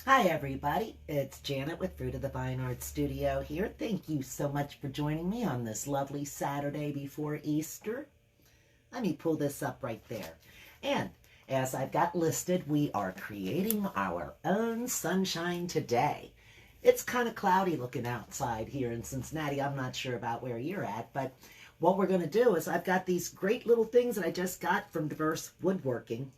Hi everybody, it's Janet with Fruit of the Vine Art Studio here. Thank you so much for joining me on this lovely Saturday before Easter. Let me pull this up right there. And as I've got listed, we are creating our own sunshine today. It's kind of cloudy looking outside here in Cincinnati. I'm not sure about where you're at, but what we're going to do is I've got these great little things that I just got from diverse woodworking,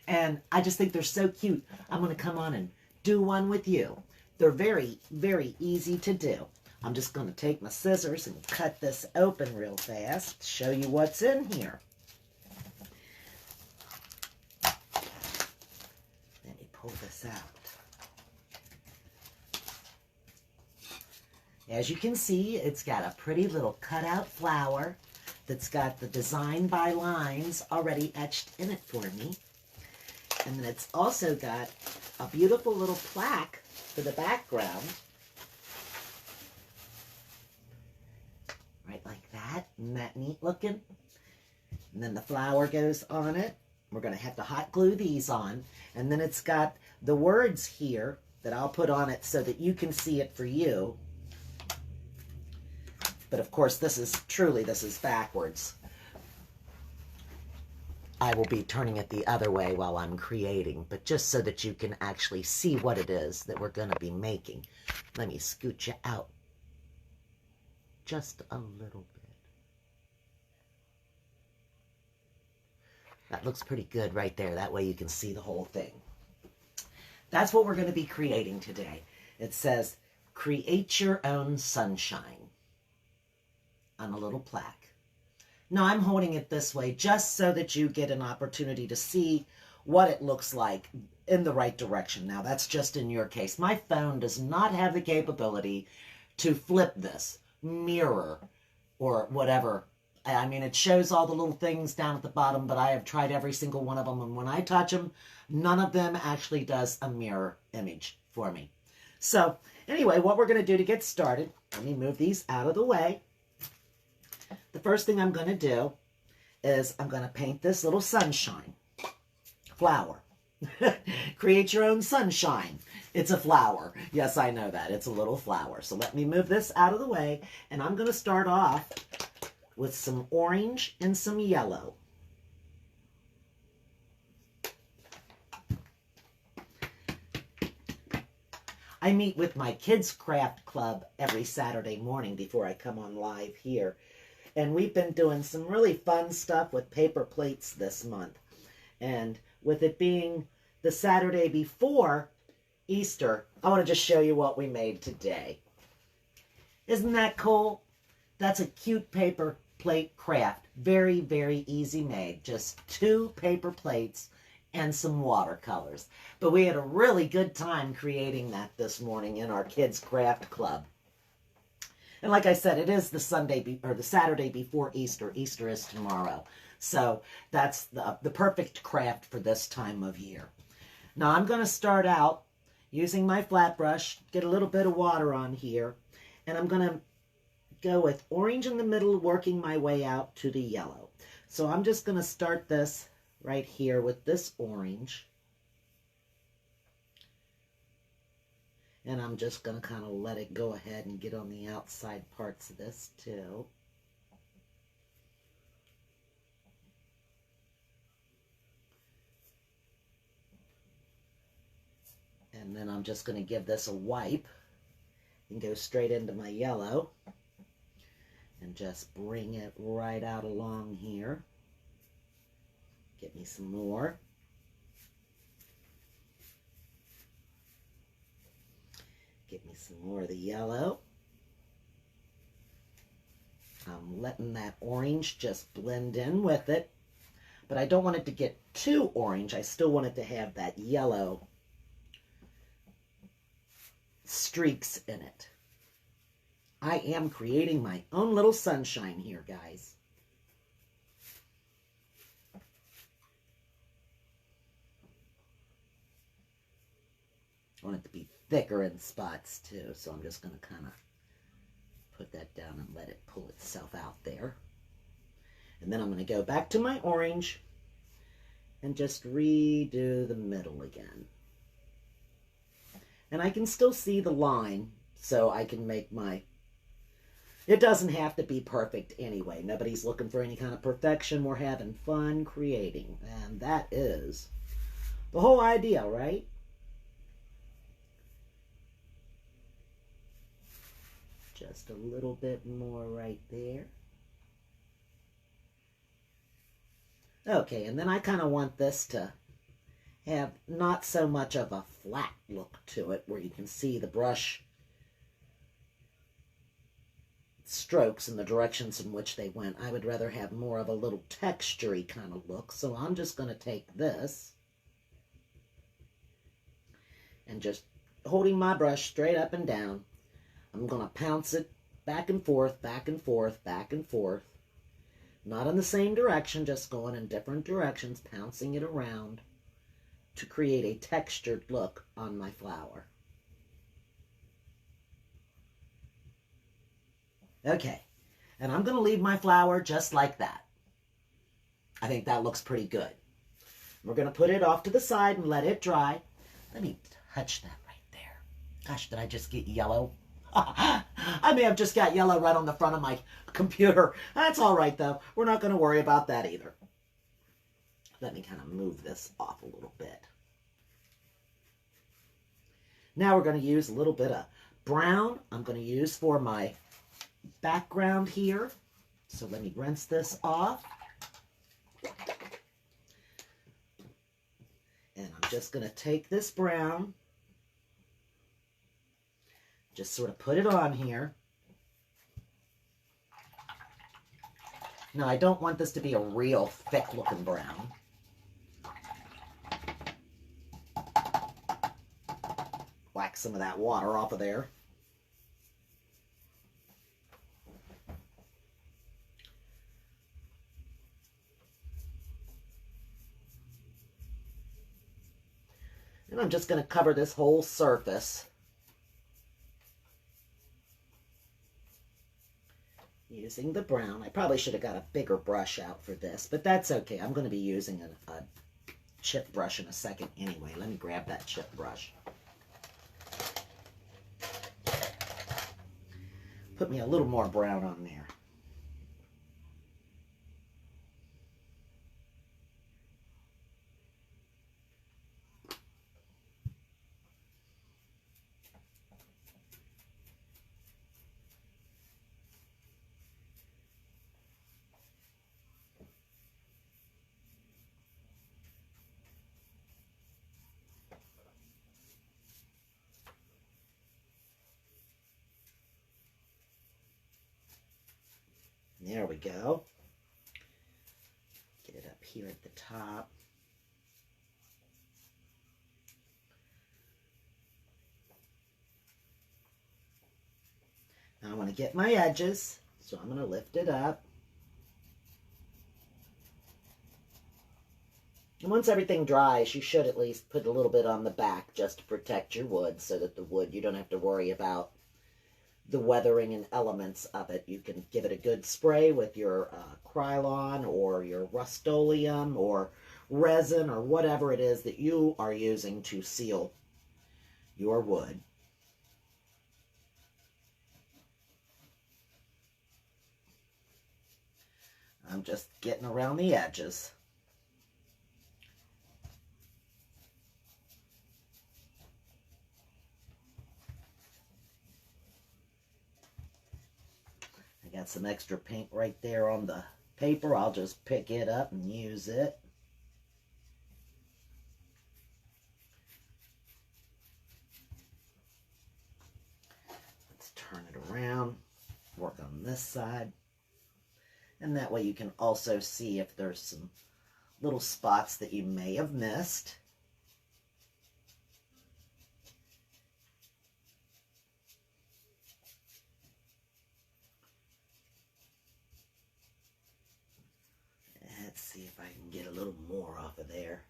and I just think they're so cute. I'm going to come on and do one with you. They're very, very easy to do. I'm just going to take my scissors and cut this open real fast, show you what's in here. Let me pull this out. As you can see, it's got a pretty little cutout flower that's got the design by lines already etched in it for me. And then it's also got a beautiful little plaque for the background. Right like that. Isn't that neat looking? And then the flower goes on it. We're going to have to hot glue these on. And then it's got the words here that I'll put on it so that you can see it for you. But of course, this is backwards. I will be turning it the other way while I'm creating, but just so that you can actually see what it is that we're going to be making. Let me scoot you out just a little bit. That looks pretty good right there. That way you can see the whole thing. That's what we're going to be creating today. It says, create your own sunshine, on a little plaque. Now I'm holding it this way just so that you get an opportunity to see what it looks like in the right direction. Now that's just in your case. My phone does not have the capability to flip this, mirror, or whatever. I mean, it shows all the little things down at the bottom, but I have tried every single one of them, and when I touch them, none of them actually does a mirror image for me. So anyway, what we're going to do to get started, let me move these out of the way. The first thing I'm going to do is I'm going to paint this little sunshine flower. Create your own sunshine. It's a flower. Yes, I know that. It's a little flower. So let me move this out of the way, and I'm going to start off with some orange and some yellow. I meet with my kids' craft club every Saturday morning before I come on live here. And we've been doing some really fun stuff with paper plates this month. And with it being the Saturday before Easter, I want to just show you what we made today. Isn't that cool? That's a cute paper plate craft. Very, very easy made. Just 2 paper plates and some watercolors. But we had a really good time creating that this morning in our kids' craft club. And like I said, it is the Saturday before Easter. Easter is tomorrow. So that's the perfect craft for this time of year. Now I'm going to start out using my flat brush, get a little bit of water on here, and I'm going to go with orange in the middle, working my way out to the yellow. So I'm just going to start this right here with this orange. And I'm just going to kind of let it go ahead and get on the outside parts of this too. And then I'm just going to give this a wipe and go straight into my yellow. And just bring it right out along here. Get me some more. Get me some more of the yellow. I'm letting that orange just blend in with it. But I don't want it to get too orange. I still want it to have that yellow streaks in it. I am creating my own little sunshine here, guys. I want it to be thicker in spots too, so I'm just going to kind of put that down and let it pull itself out there. And then I'm going to go back to my orange and just redo the middle again. And I can still see the line, so I can make my... It doesn't have to be perfect anyway. Nobody's looking for any kind of perfection. We're having fun creating. And that is the whole idea, right? Just a little bit more right there. Okay, and then I kind of want this to have not so much of a flat look to it, where you can see the brush strokes and the directions in which they went. I would rather have more of a little textury kind of look. So I'm just going to take this and just holding my brush straight up and down, I'm going to pounce it back and forth, back and forth, back and forth. Not in the same direction, just going in different directions, pouncing it around to create a textured look on my flower. Okay, and I'm going to leave my flower just like that. I think that looks pretty good. We're going to put it off to the side and let it dry. Let me touch that right there. Gosh, did I just get yellow? I may have just got yellow right on the front of my computer. That's all right, though. We're not going to worry about that either. Let me kind of move this off a little bit. Now we're going to use a little bit of brown. I'm going to use for my background here. So let me rinse this off. And I'm just going to take this brown, just sort of put it on here. Now I don't want this to be a real thick looking brown. Whack some of that water off of there. And I'm just going to cover this whole surface using the brown. I probably should have got a bigger brush out for this, but that's okay. I'm going to be using a chip brush in a second anyway. Let me grab that chip brush. Put me a little more brown on there. There we go. Get it up here at the top. Now I want to get my edges, so I'm going to lift it up. And once everything dries, you should at least put a little bit on the back just to protect your wood, so that the wood, you don't have to worry about the weathering and elements of it. You can give it a good spray with your Krylon or your Rust-Oleum or resin or whatever it is that you are using to seal your wood. I'm just getting around the edges. I got some extra paint right there on the paper. I'll just pick it up and use it. Let's turn it around, work on this side. And that way you can also see if there's some little spots that you may have missed. Let's see if I can get a little more off of there.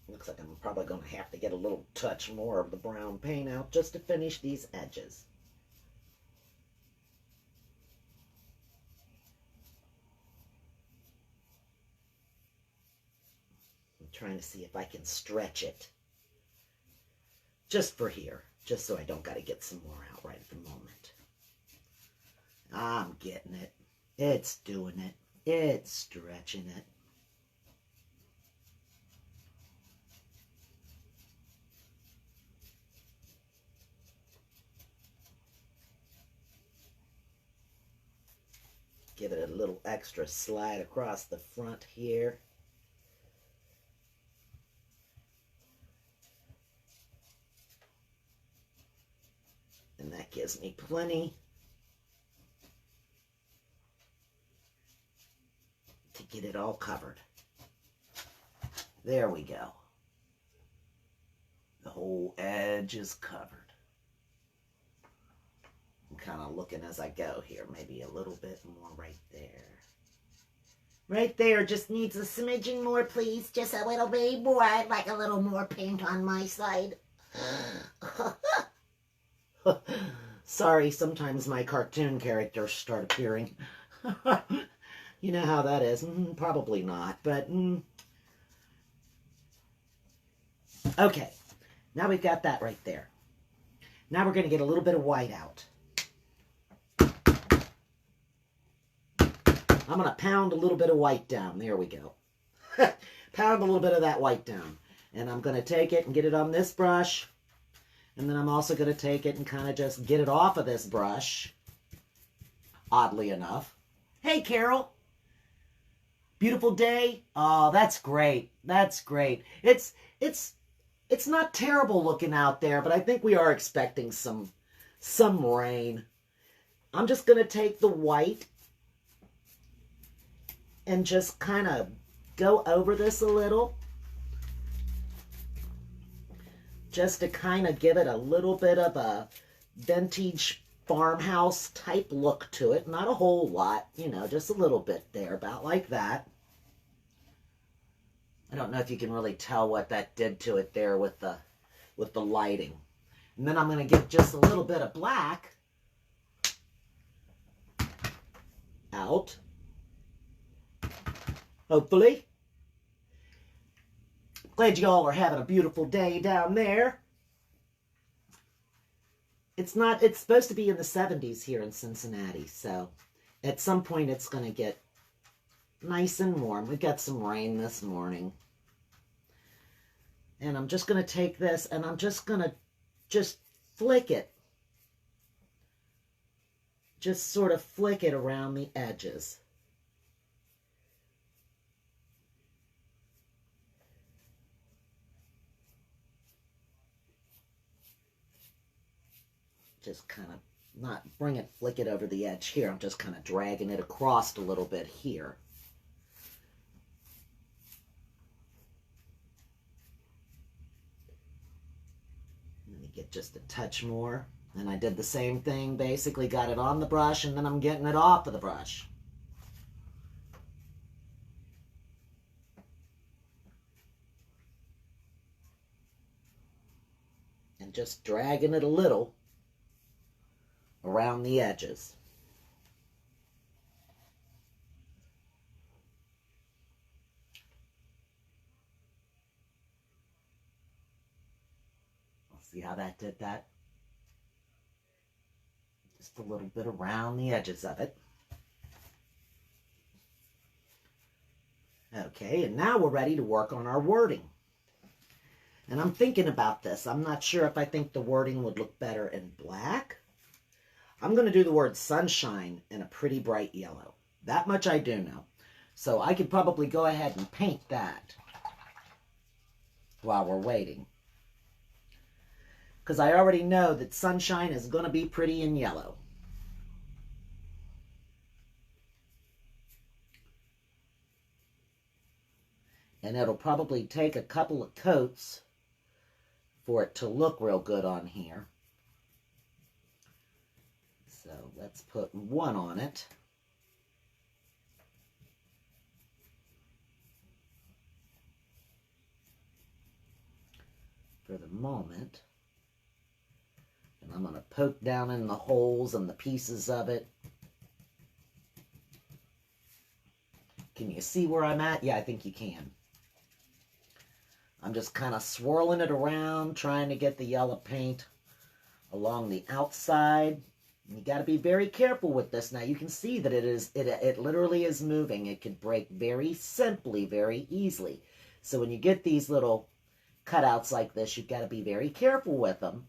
Looks like I'm probably going to have to get a little touch more of the brown paint out just to finish these edges. trying to see if I can stretch it. Just for here. Just so I don't got to get some more out right at the moment. I'm getting it. It's doing it. It's stretching it. Give it a little extra slide across the front here. And that gives me plenty to get it all covered. There we go. The whole edge is covered. I'm kind of looking as I go here, maybe a little bit more right there. Right there, just needs a smidgen more, please. Just a little bit more. I'd like a little more paint on my side. Sorry, sometimes my cartoon characters start appearing. You know how that is. Probably not, but... Okay, now we've got that right there. Now we're going to get a little bit of white out. I'm going to pound a little bit of white down. There we go. Pound a little bit of that white down. And I'm going to take it and get it on this brush. And then I'm also going to take it and kind of just get it off of this brush. Oddly enough. Hey, Carol. Beautiful day. Oh, that's great. That's great. It's not terrible looking out there, but I think we are expecting some rain. I'm just going to take the white and just kind of go over this a little. Just to kind of give it a little bit of a vintage farmhouse type look to it. Not a whole lot, you know, just a little bit there, about like that. I don't know if you can really tell what that did to it there with the lighting. And then I'm going to get just a little bit of black out. Hopefully. Glad you all are having a beautiful day down there. It's supposed to be in the 70s here in Cincinnati, so at some point it's going to get nice and warm. We got some rain this morning. And I'm just going to take this and I'm just going to just flick it. Just sort of flick it around the edges. Just kind of not flick it over the edge here. I'm just kind of dragging it across a little bit here. Let me get just a touch more. And I did the same thing, basically got it on the brush and then I'm getting it off of the brush. And just dragging it a little around the edges. See how that did that? Just a little bit around the edges of it. Okay, and now we're ready to work on our wording. And I'm thinking about this. I'm not sure if I think the wording would look better in black. I'm going to do the word sunshine in a pretty bright yellow. That much I do know. So I could probably go ahead and paint that while we're waiting. Because I already know that sunshine is going to be pretty in yellow. And it'll probably take a couple of coats for it to look real good on here. So let's put one on it. For the moment. And I'm going to poke down in the holes and the pieces of it. Can you see where I'm at? Yeah, I think you can. I'm just kind of swirling it around, trying to get the yellow paint along the outside. And you got to be very careful with this. Now you can see that it literally is moving. It could break very simply, very easily. So when you get these little cutouts like this, you've got to be very careful with them.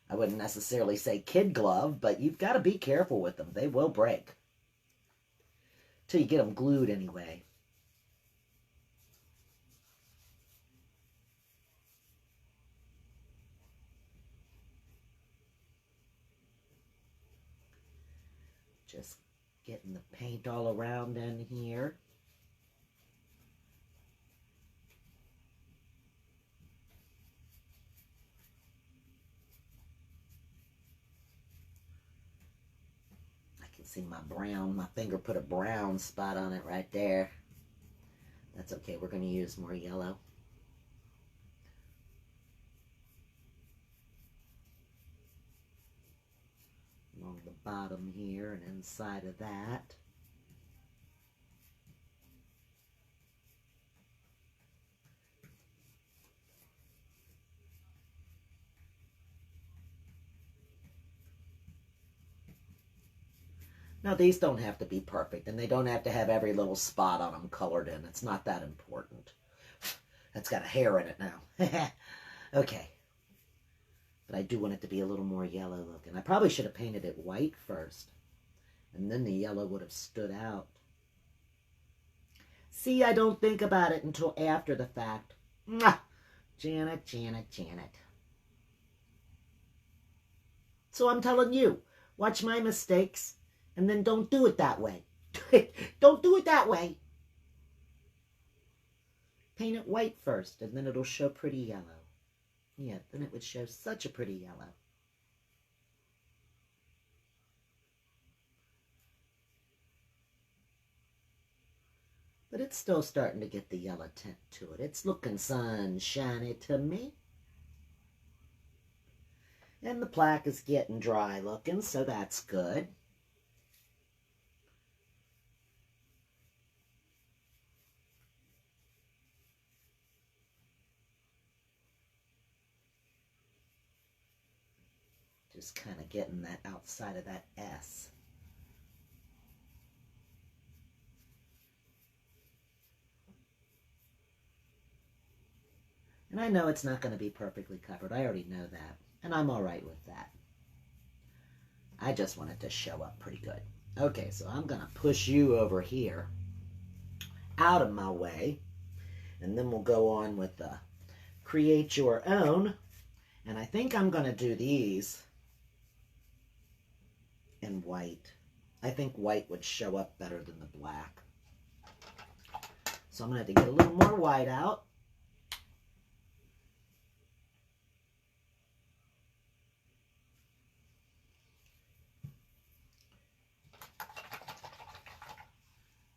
I wouldn't necessarily say kid glove, but you've got to be careful with them. They will break. Till you get them glued anyway. Just getting the paint all around in here. I can see my brown, my finger put a brown spot on it right there. That's okay, we're going to use more yellow. Along the bottom here and inside of that. Now these don't have to be perfect, and they don't have to have every little spot on them colored in. It's not that important. That's got a hair in it now. Okay. But I do want it to be a little more yellow looking. I probably should have painted it white first, and then the yellow would have stood out. See, I don't think about it until after the fact. Mwah! Janet, Janet, Janet. So I'm telling you, watch my mistakes, and then don't do it that way. Don't do it that way. Paint it white first, and then it'll show pretty yellow. Yeah, then it would show such a pretty yellow. But it's still starting to get the yellow tint to it. It's looking sunshiny to me. And the plaque is getting dry looking, so that's good. Just kind of getting that outside of that S. And I know it's not going to be perfectly covered. I already know that. And I'm all right with that. I just want it to show up pretty good. Okay, so I'm going to push you over here out of my way. And then we'll go on with the create your own. And I think I'm going to do these in white. I think white would show up better than the black. So I'm going to have to get a little more white out.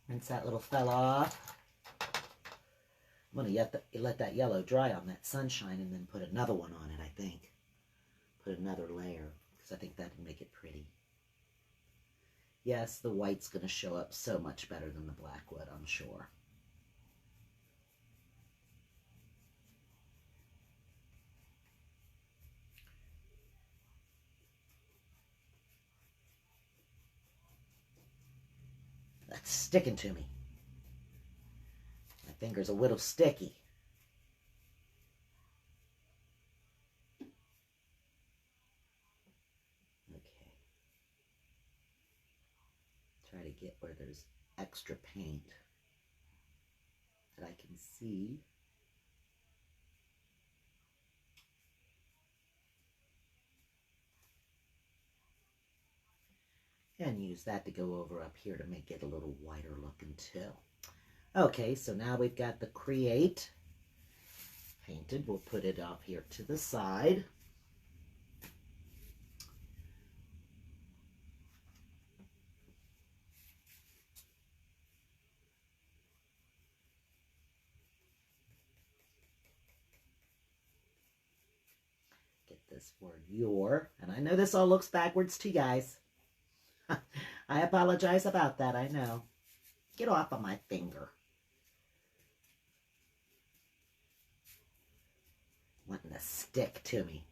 Rinse that little fella off. I'm going to let that yellow dry on that sunshine and then put another one on it, I think. Put another layer, because I think that would make it pretty. Yes, the white's going to show up so much better than the black would, I'm sure. That's sticking to me. My finger's a little sticky. Okay. Try to get where there's extra paint that I can see. And use that to go over up here to make it a little whiter looking too. Okay, so now we've got the create painted. We'll put it off here to the side. Get this word your, and I know this all looks backwards to you guys. I apologize about that, I know. Get off of my finger. wanting to stick to me.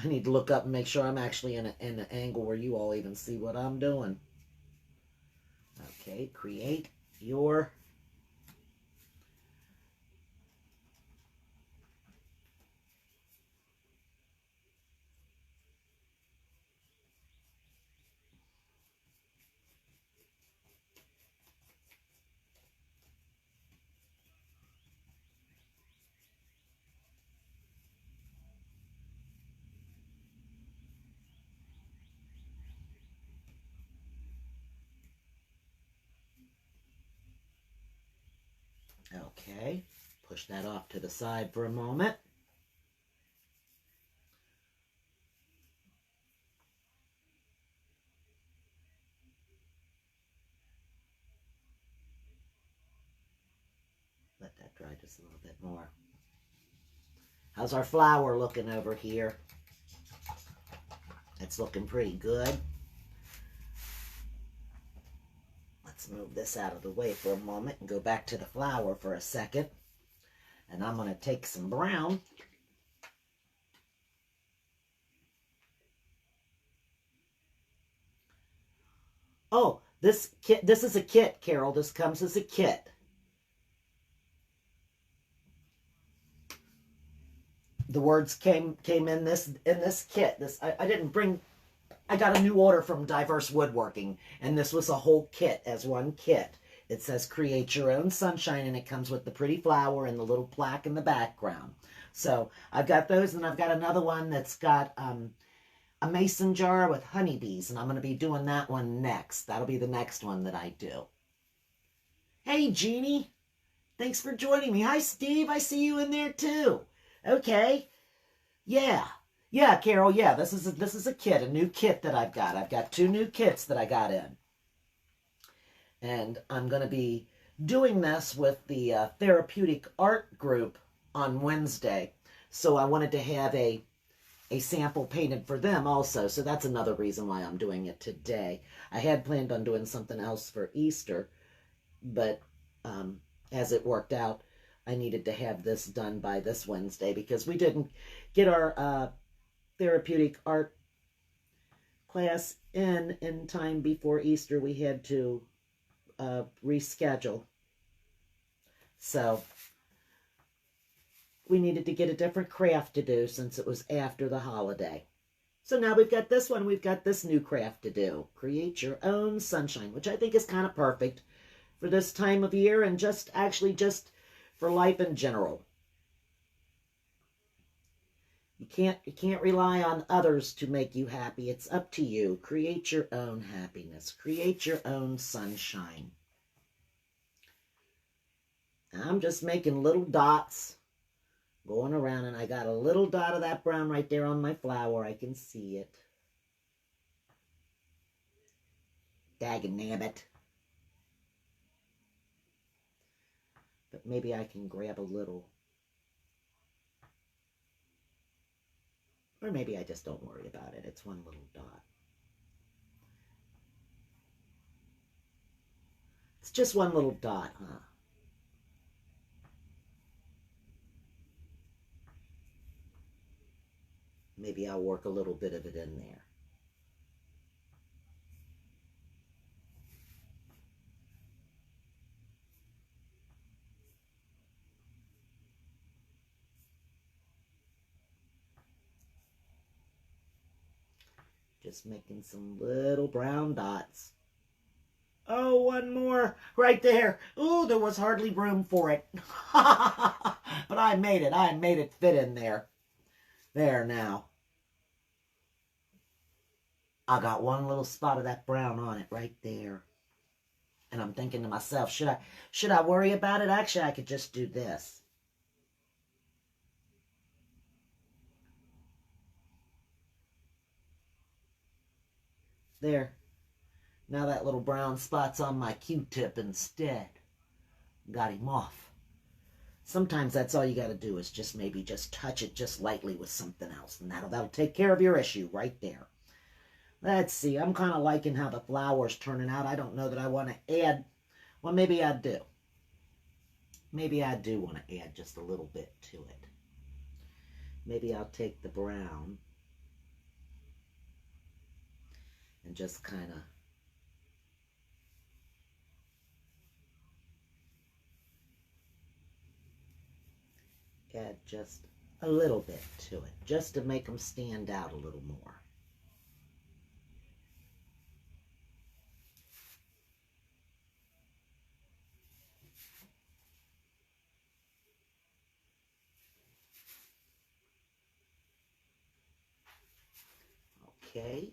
I need to look up and make sure I'm actually in an angle where you all even see what I'm doing. Okay, create your Okay, push that off to the side for a moment. Let that dry just a little bit more. How's our flower looking over here? It's looking pretty good. Let's move this out of the way for a moment and go back to the flower for a second. And I'm going to take some brown. Oh, this is a kit, Carol. This comes as a kit. The words came in this kit. I didn't bring. I got a new order from Diverse Woodworking, and this was a whole kit as one kit. It says create your own sunshine, and it comes with the pretty flower and the little plaque in the background. So I've got those, and I've got another one that's got a mason jar with honeybees, and I'm going to be doing that one next. That'll be the next one that I do. Hey, Jeannie. Thanks for joining me. Hi, Steve. I see you in there, too. Okay. Yeah. Yeah, Carol, yeah, this is a kit, a new kit that I've got. I've got 2 new kits that I got in. And I'm going to be doing this with the therapeutic art group on Wednesday. So I wanted to have a sample painted for them also. So that's another reason why I'm doing it today. I had planned on doing something else for Easter, but as it worked out, I needed to have this done by this Wednesday because we didn't get our therapeutic art class in time before Easter. We had to reschedule. So we needed to get a different craft to do since it was after the holiday. So now we've got this one. We've got this new craft to do. Create your own sunshine, which I think is kind of perfect for this time of year and just for life in general. You can't rely on others to make you happy. It's up to you. Create your own happiness. Create your own sunshine. I'm just making little dots going around, and I got a little dot of that brown right there on my flower. I can see it. Dagnabbit. But maybe I can grab a little. Or maybe I just don't worry about it. It's one little dot. It's just one little dot, huh? Maybe I'll work a little bit of it in there. Just making some little brown dots. Oh, one more right there. Ooh, there was hardly room for it. But I made it. I made it fit in there. There now. I got one little spot of that brown on it right there. And I'm thinking to myself, should I worry about it? Actually, I could just do this. There. Now that little brown spot's on my Q-tip instead. Got him off. Sometimes that's all you got to do is just maybe just touch it just lightly with something else. And that'll take care of your issue right there. Let's see. I'm kind of liking how the flower's turning out. I don't know that I want to add Well, maybe I do. Maybe I do want to add just a little bit to it. Maybe I'll take the brown and just kind of add just a little bit to it, just to make them stand out a little more. Okay,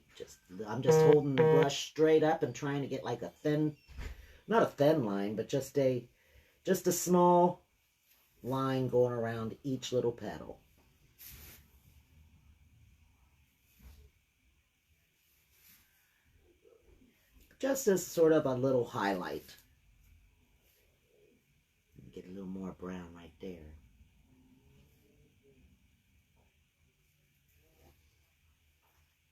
I'm just holding the brush straight up and trying to get like a thin, not a thin line, but just a small line going around each little petal. Just as sort of a little highlight. Get a little more brown right there.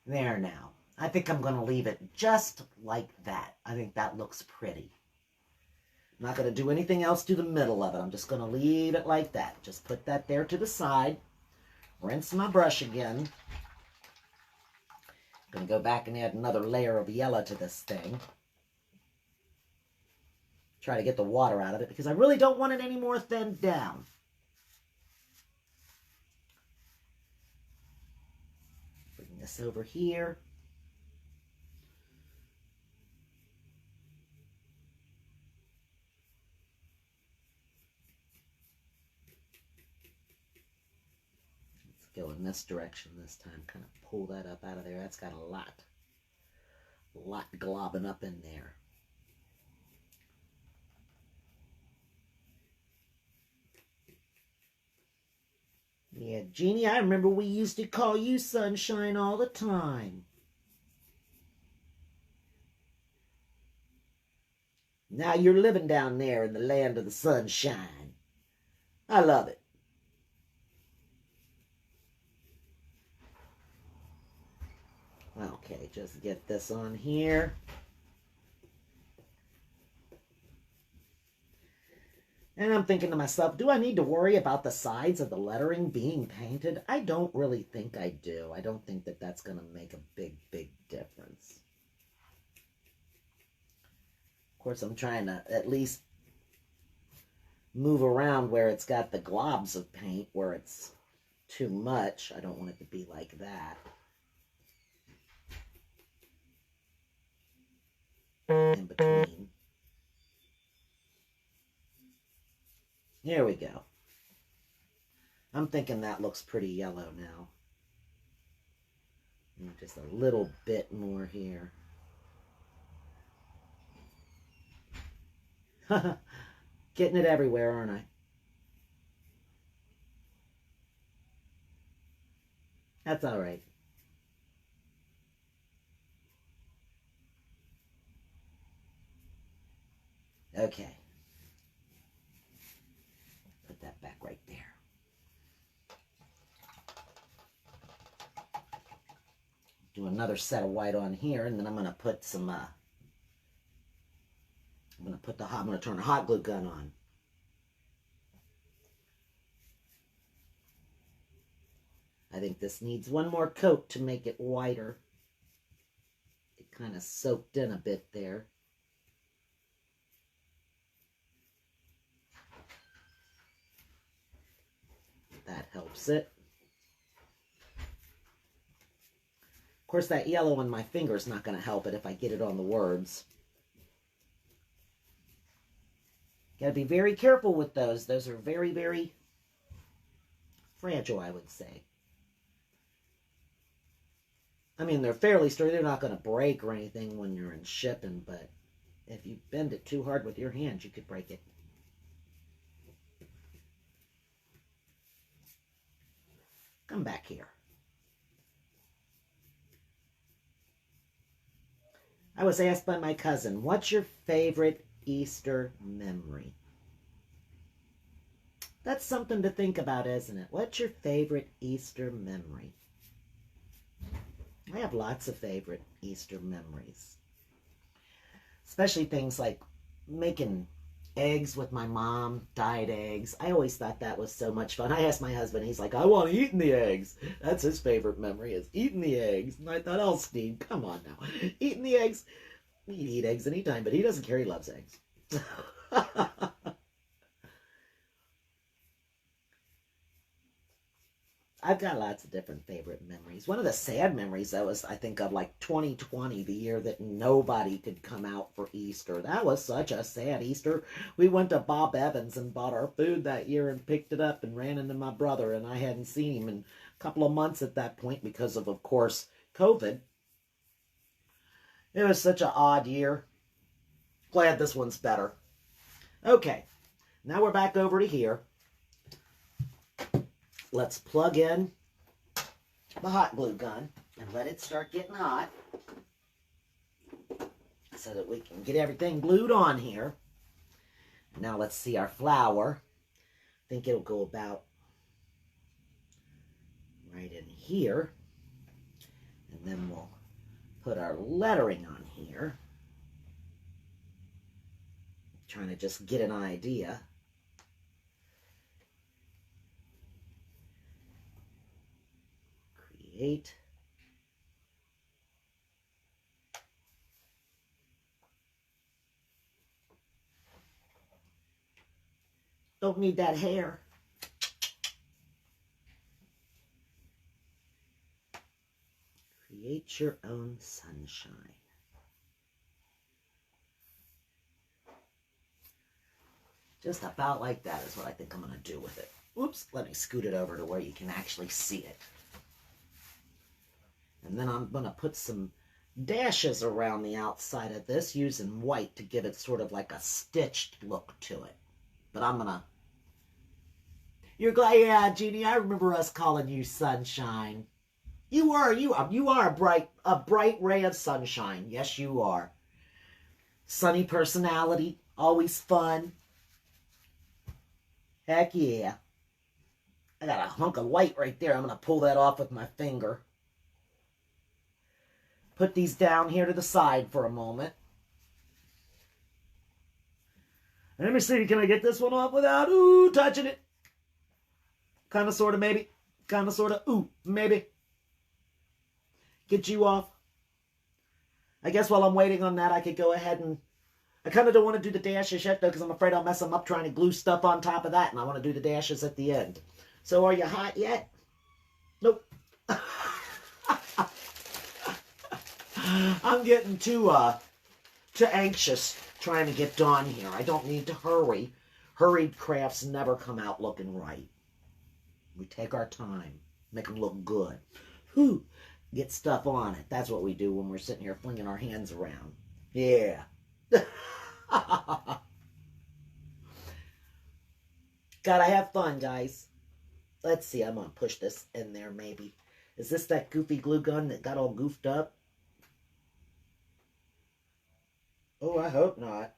There now. I think I'm going to leave it just like that. I think that looks pretty. I'm not going to do anything else to the middle of it. I'm just going to leave it like that. Just put that there to the side. Rinse my brush again. I'm going to go back and add another layer of yellow to this thing. Try to get the water out of it because I really don't want it any more thinned down. Bring this over here. Go in this direction this time. Kind of pull that up out of there. That's got a lot globbing up in there. Yeah, Jeannie, I remember we used to call you Sunshine all the time. Now you're living down there in the land of the sunshine. I love it. Okay, just get this on here. And I'm thinking to myself, do I need to worry about the sides of the lettering being painted? I don't really think I do. I don't think that that's going to make a big difference. Of course, I'm trying to at least move around where it's got the globs of paint, where it's too much. I don't want it to be like that. In between. There we go. I'm thinking that looks pretty yellow now. And just a little bit more here. Getting it everywhere, aren't I? That's all right. Okay. Put that back right there. Do another set of white on here, and then I'm going to put some, I'm going to turn the hot glue gun on. I think this needs one more coat to make it whiter. It kind of soaked in a bit there. That helps it. Of course, that yellow on my finger is not going to help it if I get it on the words. Got to be very careful with those. Those are very fragile, I would say. I mean, they're fairly sturdy. They're not going to break or anything when you're in shipping, but if you bend it too hard with your hands, you could break it. Come back here. I was asked by my cousin, what's your favorite Easter memory? That's something to think about, isn't it? What's your favorite Easter memory? I have lots of favorite Easter memories. Especially things like making eggs with my mom, dyed eggs. I always thought that was so much fun. I asked my husband, he's like, I want to eat in the eggs. That's his favorite memory, is eating the eggs. And I thought, oh, Steve, come on now. Eating the eggs. He'd eat eggs anytime, but he doesn't care. He loves eggs. I've got lots of different favorite memories. One of the sad memories, though, is I think of like 2020, the year that nobody could come out for Easter. That was such a sad Easter. We went to Bob Evans and bought our food that year and picked it up and ran into my brother, and I hadn't seen him in a couple of months at that point because of course, COVID. It was such an odd year. Glad this one's better. Okay, now we're back over to here. Let's plug in the hot glue gun and let it start getting hot so that we can get everything glued on here. Now let's see our flour. I think it'll go about right in here. And then we'll put our lettering on here. I'm trying to just get an idea. Create. Don't need that hair. Create your own sunshine. Just about like that is what I think I'm going to do with it. Oops, let me scoot it over to where you can actually see it. And then I'm going to put some dashes around the outside of this using white to give it sort of like a stitched look to it. But I'm going to... You're glad, yeah, Jeannie, I remember us calling you Sunshine. You are a bright ray of sunshine. Yes, you are. Sunny personality, always fun. Heck yeah. I got a hunk of white right there. I'm going to pull that off with my finger. Put these down here to the side for a moment. Let me see, can I get this one off without, touching it? Kind of, sort of, maybe. Kind of, sort of, maybe. Get you off. I guess while I'm waiting on that, I could go ahead and... I kind of don't want to do the dashes yet, though, because I'm afraid I'll mess them up trying to glue stuff on top of that, and I want to do the dashes at the end. So, are you hot yet? Nope. I'm getting too anxious trying to get done here. I don't need to hurry. Hurried crafts never come out looking right. We take our time, make them look good. Whew, get stuff on it. That's what we do when we're sitting here flinging our hands around. Yeah. Gotta have fun, guys. Let's see, I'm gonna push this in there maybe. Is this that goofy glue gun that got all goofed up? Oh, I hope not.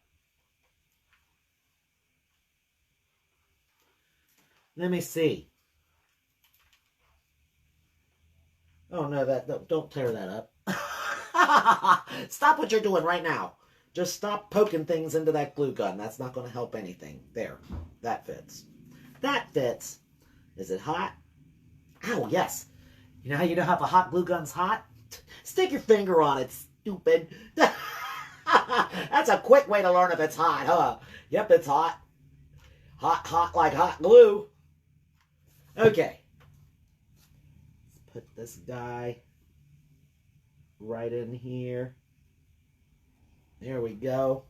Let me see. Oh, no, don't tear that up. Stop what you're doing right now. Just stop poking things into that glue gun. That's not going to help anything. There. That fits. That fits. Is it hot? Oh, yes. You know how you know if a hot glue gun's hot? Stick your finger on it, stupid. That's a quick way to learn if it's hot, huh? Yep, it's hot. Hot like hot glue. Okay. Let's put this guy right in here. There we go.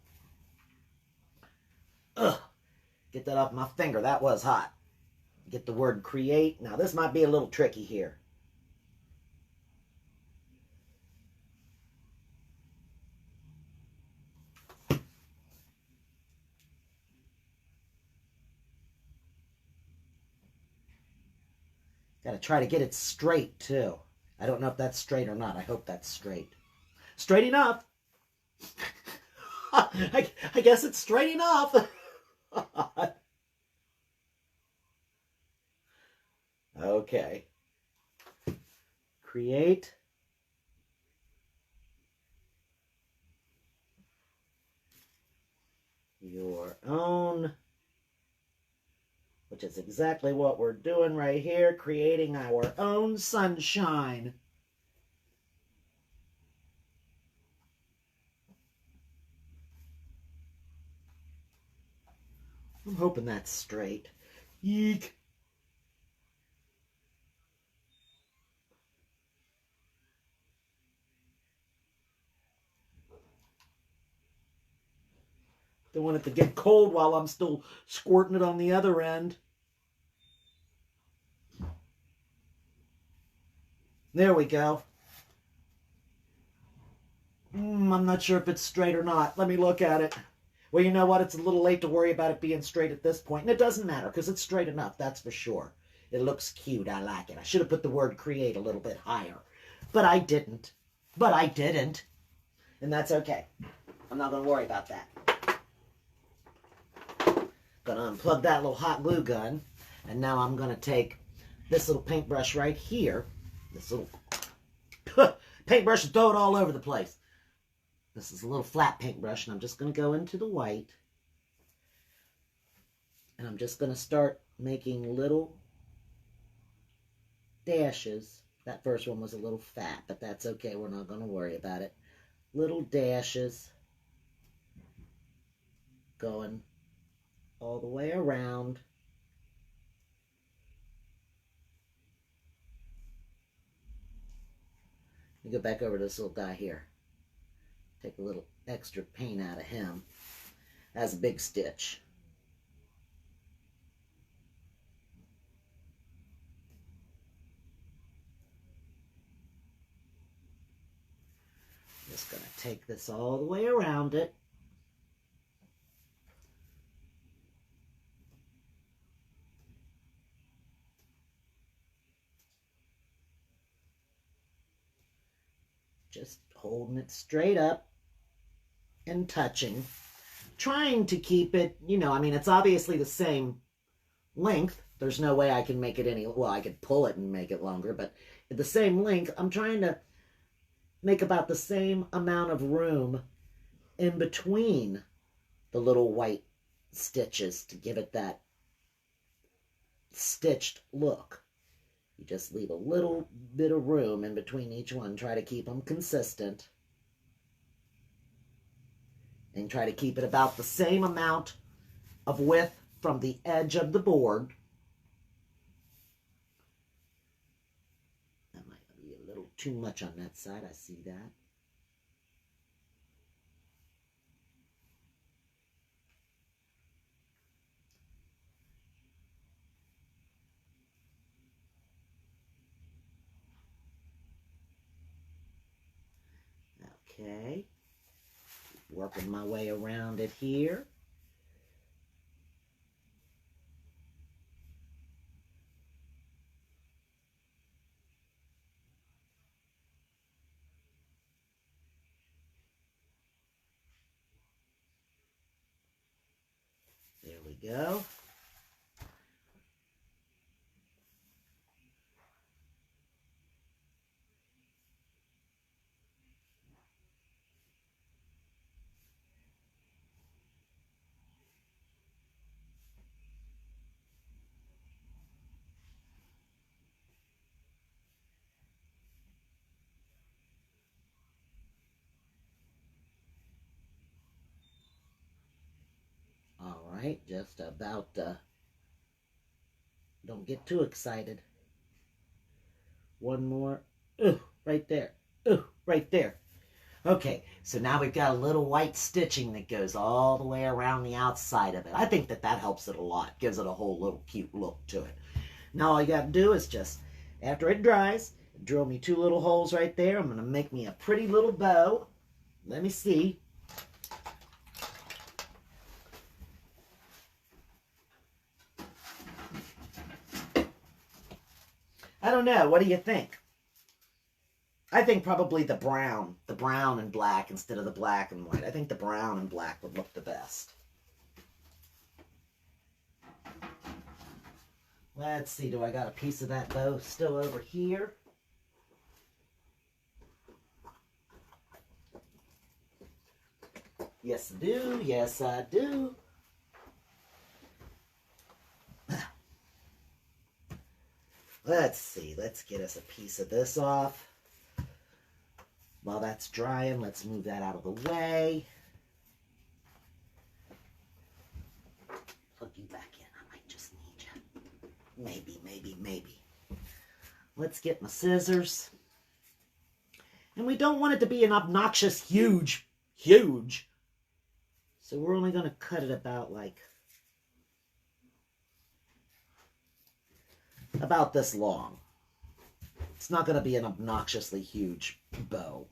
Ugh. Get that off my finger. That was hot. Get the word create. Now, this might be a little tricky here. Got to try to get it straight, too. I don't know if that's straight or not. I hope that's straight. Straight enough. I guess it's straight enough. Okay. Create. your own, which is exactly what we're doing right here, creating our own sunshine. I'm hoping that's straight. Yeek. Don't want it to get cold while I'm still squirting it on the other end. There we go. I'm not sure if it's straight or not. Let me look at it. Well, you know what? It's a little late to worry about it being straight at this point. And it doesn't matter because it's straight enough, that's for sure. It looks cute. I like it. I should have put the word create a little bit higher. But I didn't. And that's okay. I'm not going to worry about that. Going to unplug that little hot glue gun. And now I'm going to take this little paintbrush right here. This little paintbrush and throw it all over the place. This is a little flat paintbrush, and I'm just going to go into the white. And I'm just going to start making little dashes. That first one was a little fat, but that's okay. We're not going to worry about it. Little dashes going all the way around. Let me go back over to this little guy here. Take a little extra paint out of him. That's a big stitch. Just going to take this all the way around it. Just holding it straight up and touching. Trying to keep it, you know, I mean, it's obviously the same length. There's no way I can make it any, well, I could pull it and make it longer, but at the same length, I'm trying to make about the same amount of room in between the little white stitches to give it that stitched look. You just leave a little bit of room in between each one. Try to keep them consistent. And try to keep it about the same amount of width from the edge of the board. That might be a little too much on that side. I see that. Okay. Working my way around it here. There we go. All right, just about, don't get too excited. One more. Ooh, right there. Ooh, right there. Okay, so now we've got a little white stitching that goes all the way around the outside of it. I think that that helps it a lot. Gives it a whole little cute look to it. Now all you got to do is just, after it dries, drill me 2 little holes right there. I'm going to make me a pretty little bow. Let me see. I don't know. What do you think? I think probably the brown and black instead of the black and white. I think the brown and black would look the best. Let's see, do I got a piece of that bow still over here? Yes, I do. Yes, I do. Let's see. Let's get us a piece of this off. While that's drying, let's move that out of the way. Plug you back in. I might just need you. Maybe, maybe, maybe. Let's get my scissors. And we don't want it to be an obnoxious, huge. So we're only going to cut it about about this long. It's not going to be an obnoxiously huge bow.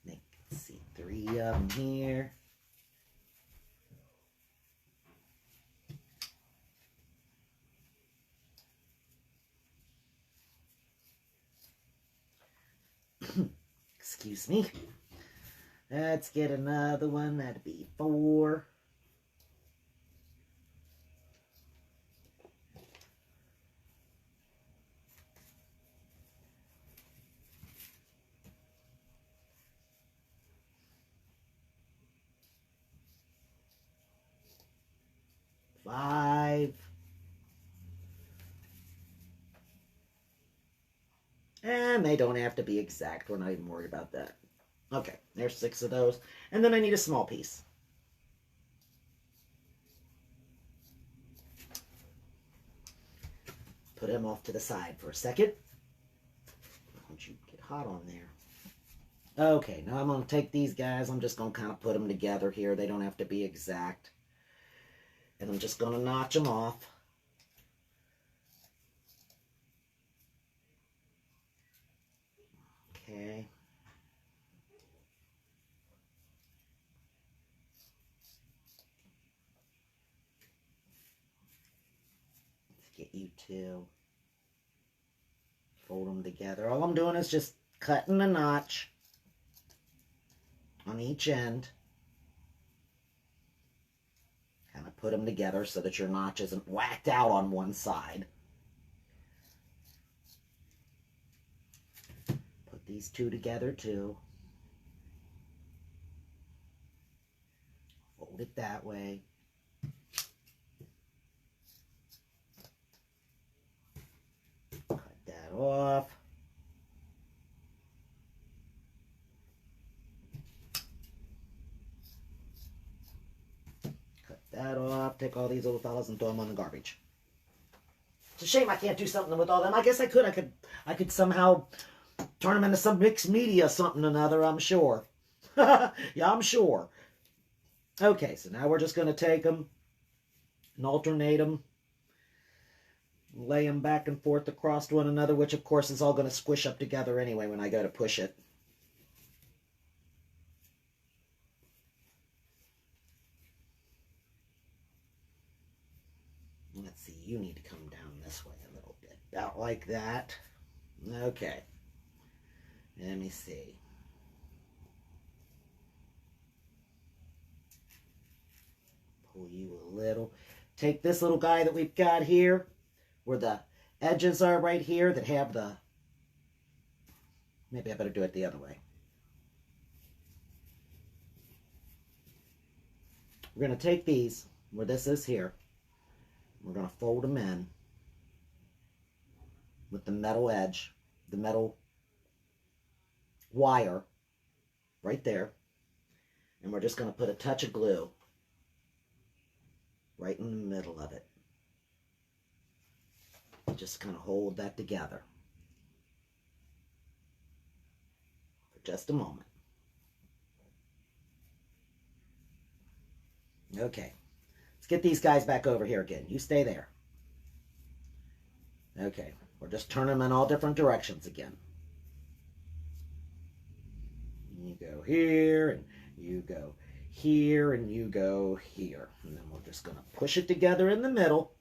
Let's see, 3 of them here. Excuse me. Let's get another one. That'd be 4. Five. And they don't have to be exact. We're not even worried about that. Okay, there's 6 of those. And then I need a small piece. Put him off to the side for a second. Don't you get hot on there. Okay, now I'm going to take these guys. I'm just going to kind of put them together here. They don't have to be exact. And I'm just going to notch them off. Okay. Let's get you 2. Fold them together. All I'm doing is just cutting a notch on each end. Kind of put them together so that your notch isn't whacked out on one side. Put these 2 together too. Fold it that way. Cut that off. That off, take all these little fellas and throw them on the garbage. It's a shame I can't do something with all them. I guess I could. I could somehow turn them into some mixed media something or another, I'm sure. Yeah, I'm sure. Okay, so now we're just going to take them and alternate them. Lay them back and forth across one another, which of course is all going to squish up together anyway when I go to push it. Let's see, you need to come down this way a little bit. About like that. Okay. Let me see. Pull you a little. Take this little guy that we've got here, where the edges are right here that have the... Maybe I better do it the other way. We're going to take these, where this is here. We're going to fold them in with the metal edge, the metal wire right there. And we're just going to put a touch of glue right in the middle of it. Just kind of hold that together for just a moment. Okay. Let's get these guys back over here again. You stay there. Okay. We're just turning them in all different directions again. You go here, and you go here, and you go here. And then we're just going to push it together in the middle.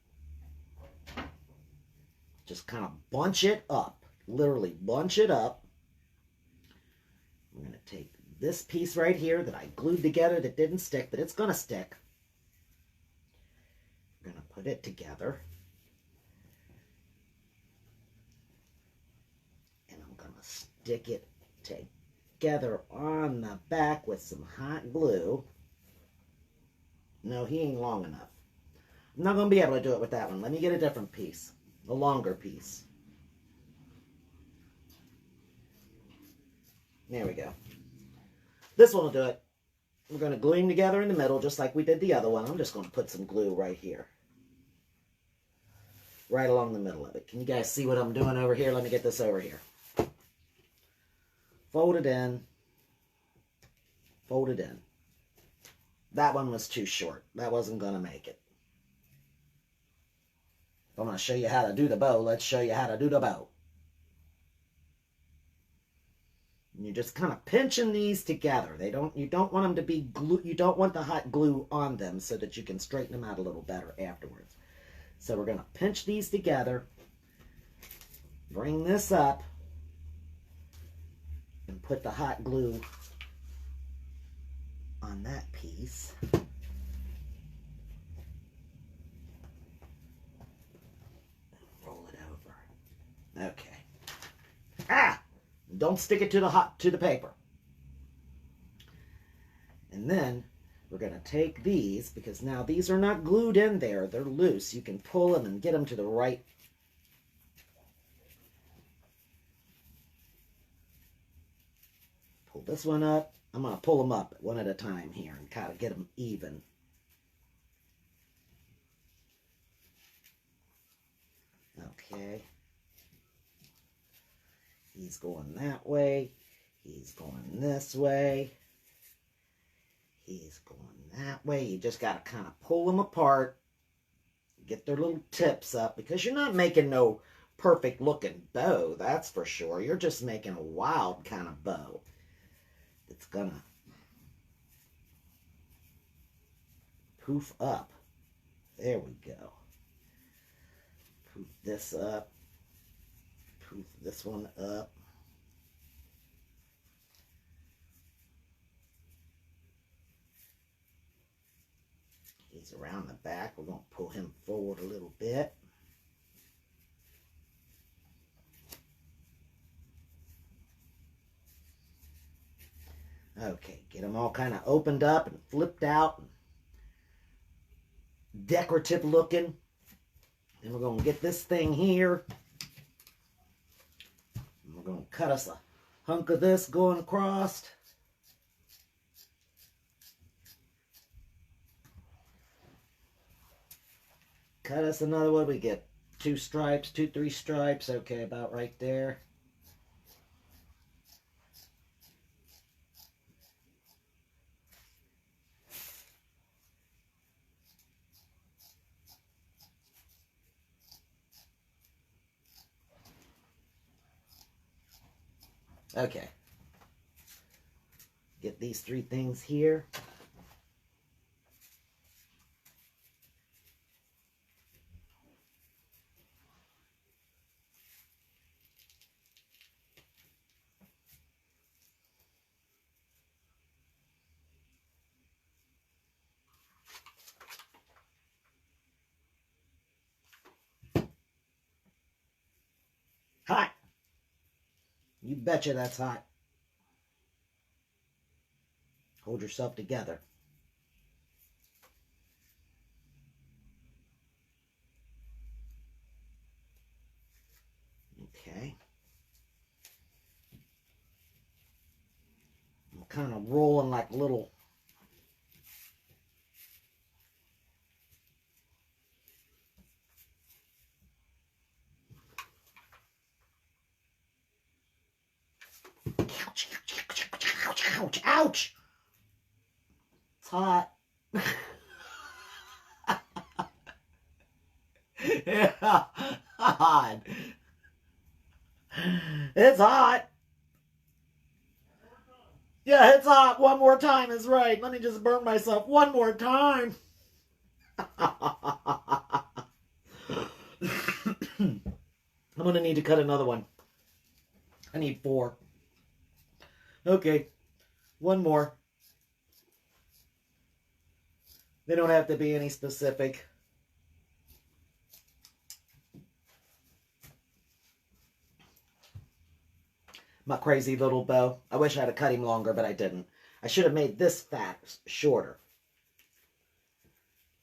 Just kind of bunch it up. Literally bunch it up. I'm going to take this piece right here that I glued together that didn't stick, but it's going to stick. I'm going to put it together. stick it together on the back with some hot glue. No, he ain't long enough. I'm not going to be able to do it with that one. Let me get a different piece, a longer piece. There we go. This one will do it. We're going to glue them together in the middle just like we did the other one. I'm just going to put some glue right here. Right along the middle of it. Can you guys see what I'm doing over here? Let me get this over here. Fold it in. Fold it in. That one was too short. That wasn't going to make it. If I'm going to show you how to do the bow, let's show you how to do the bow. And you're just kind of pinching these together. You don't want them to be glue. You don't want the hot glue on them so that you can straighten them out a little better afterwards. So we're going to pinch these together. Bring this up. And put the hot glue on that piece. Roll it over. Okay. Ah! Don't stick it to the paper. And then we're going to take these, because now these are not glued in there. They're loose. You can pull them and get them to the right. Pull this one up. I'm going to pull them up one at a time here and kind of get them even. Okay. He's going that way. He's going this way. He's going that way. You just got to kind of pull them apart. Get their little tips up, because you're not making no perfect looking bow, that's for sure. You're just making a wild kind of bow. It's gonna poof up. There we go. Poof this up. Poof this one up. He's around the back. We're going to pull him forward a little bit. Okay, get them all kind of opened up and flipped out. Decorative looking. And we're going to get this thing here. And we're going to cut us a hunk of this going across. Cut us another one. We get 2 stripes, 3 stripes. Okay, about right there. Okay. Get these 3 things here. Hot. You betcha that's hot. Hold yourself together. Okay. I'm kind of rolling like little ouch, ouch, ouch, ouch, ouch. It's hot. Yeah, hot. It's hot. Yeah, it's hot. One more time is right. Let me just burn myself one more time. I'm going to need to cut another one. I need 4. Okay, one more. They don't have to be any specific. My crazy little bow. I wish I had cut him longer, but I didn't. I should have made this fat shorter.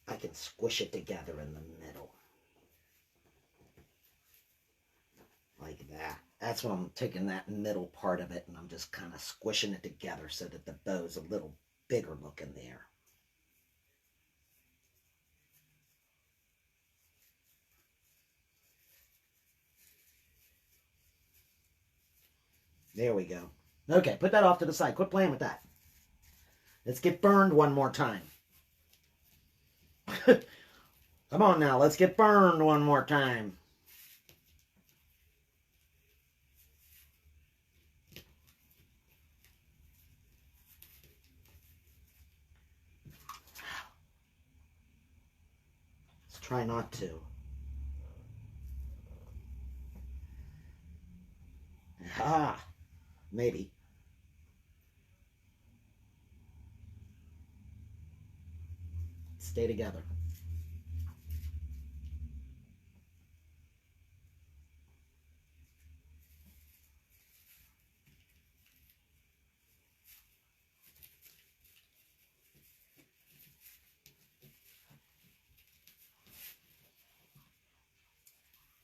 I can squish it together in the middle. Like that. That's what I'm taking, that middle part of it, and I'm just kind of squishing it together so that the bow's a little bigger looking there. There we go. Okay, put that off to the side. Quit playing with that. Let's get burned one more time. Come on now, let's get burned one more time. Let's try not to. Ah, maybe. Stay together.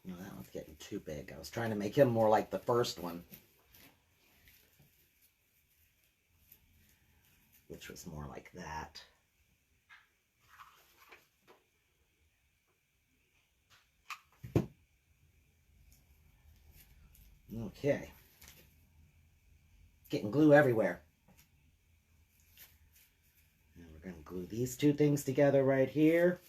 No, that one's getting too big. I was trying to make him more like the first one, which was more like that. Okay. Getting glue everywhere. And we're going to glue these two things together right here.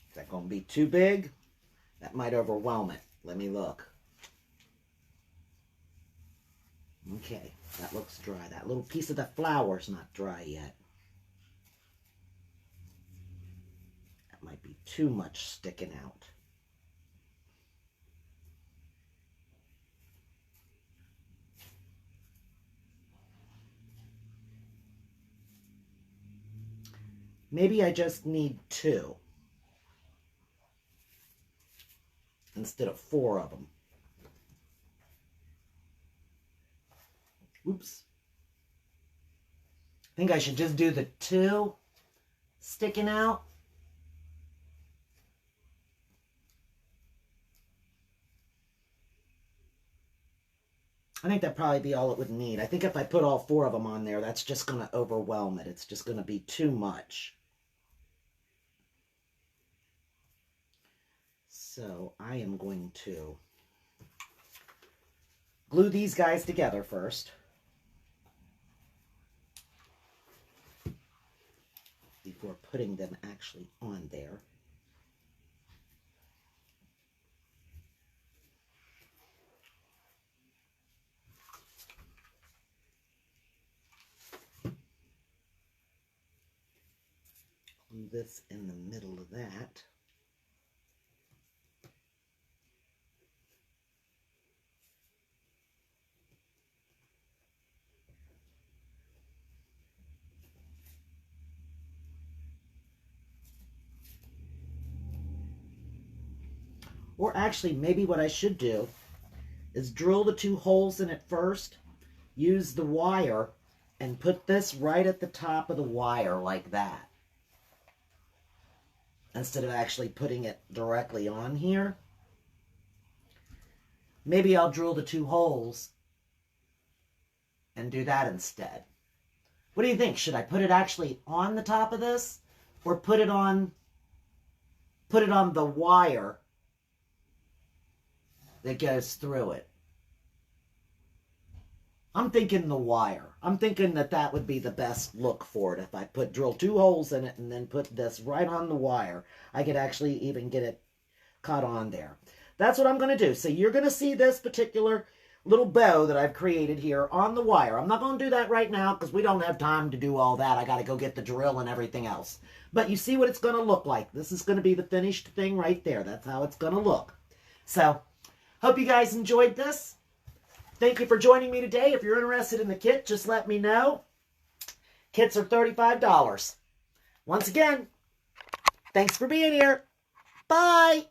Is that going to be too big? That might overwhelm it. Let me look. Okay, that looks dry. That little piece of the flower's not dry yet. That might be too much sticking out. Maybe I just need 2 instead of 4 of them. Oops. I think I should just do the 2 sticking out. I think that'd probably be all it would need. I think if I put all 4 of them on there, that's just going to overwhelm it. It's just going to be too much. So I am going to glue these guys together first. Before putting them actually on there. Glue this in the middle of that. Or actually, maybe what I should do is drill the 2 holes in it first, use the wire, and put this right at the top of the wire like that. Instead of actually putting it directly on here. Maybe I'll drill the 2 holes and do that instead. What do you think? Should I put it actually on the top of this, or put it on the wire that goes through it? I'm thinking the wire. I'm thinking that that would be the best look for it. If I drill 2 holes in it and then put this right on the wire, I could actually even get it cut on there. That's what I'm going to do. So you're going to see this particular little bow that I've created here on the wire. I'm not going to do that right now because we don't have time to do all that. I got to go get the drill and everything else. But you see what it's going to look like. This is going to be the finished thing right there. That's how it's going to look. So, hope you guys enjoyed this. Thank you for joining me today. If you're interested in the kit, just let me know. Kits are $35. Once again, thanks for being here. Bye.